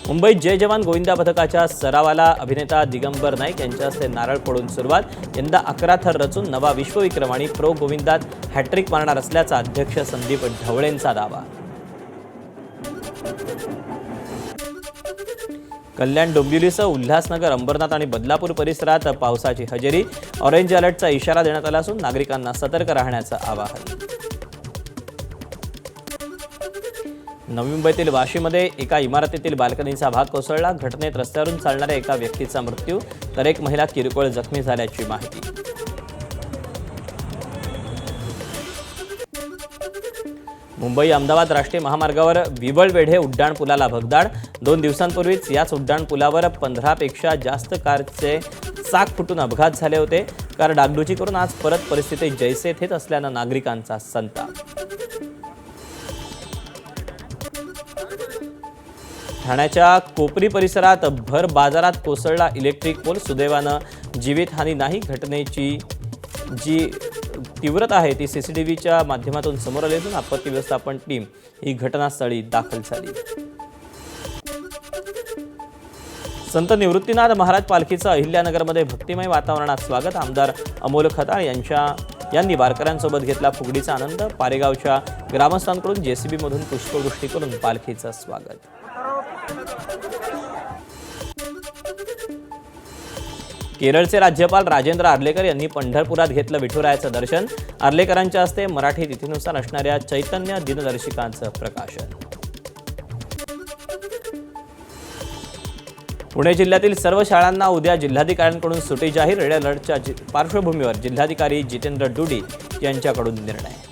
मुंबईत जय जवान गोविंदा पथकाच्या सरावाला अभिनेता दिगंबर नाईक यांच्या हस्ते नारळ फोडून सुरुवात। यंदा 11 थर रचून नवा विश्वविक्रम आणि प्रो गोविंदात हॅट्रिक मारणार असल्याचा अध्यक्ष संदीप ढवळेंचा दावा। कल्याण, डोंबिवलीसह उल्हासनगर, अंबरनाथ आणि बदलापूर परिसरात पावसाची हजेरी। ऑरेंज अलर्टचा इशारा देण्यात आला असून नागरिकांना सतर्क राहण्याचं आवाहन। नवी मुंबईतील वाशीमध्ये एका इमारतीतील बाल्कनीचा भाग कोसळला। घटनेत रस्त्यावरून चालणाऱ्या एका व्यक्तीचा मृत्यू तर एक महिला किरकोळ जखमी झाल्याची माहिती। मुंबई अहमदाबाद राष्ट्रीय महामार्गावर विबळवेढे उड्डाणपुलाला भगदाड। 2 दिवसांपूर्वीच याच उड्डाणपुलावर 15 पेक्षा जास्त कारचे चाक फुटून अपघात झाले होते। कार डागडुजी करून आज परत परिस्थिती जैसे थेच असल्यानं नागरिकांचा संताप। ठाण्याच्या कोपरी परिसरात भर बाजारात कोसळला इलेक्ट्रिक पोल। सुदैवानं जीवितहानी नाही। घटनेची जी तीव्रता आहे ती सीसीटीव्हीच्या माध्यमातून समोर आली असून आपत्ती व्यवस्थापन टीम ही घटनास्थळी दाखल झाली। संत निवृत्तीनाथ महाराज पालखीचं अहिल्यानगरमध्ये भक्तिमय वातावरणात स्वागत। आमदार अमोल खताळ यांनी वारकऱ्यांसोबत घेतला फुगडीचा आनंद। पारेगावच्या ग्रामस्थांकडून जेसीबी मधून पुष्पवृष्टी करून पालखीचं स्वागत। केरळचे राज्यपाल राजेंद्र आर्लेकर यांनी पंढरपुरात घेतलं विठुरायाचं दर्शन। आर्लेकरांच्या हस्ते मराठी तिथीनुसार असणाऱ्या चैतन्य दिनदर्शिकांचं प्रकाशन। पुणे जिल्ह्यातील सर्व शाळांना उद्या जिल्हाधिकाऱ्यांकडून सुटी जाहीर। रेड अलर्टच्या पार्श्वभूमीवर जिल्हाधिकारी जितेंद्र डुडी यांच्याकडून निर्णय।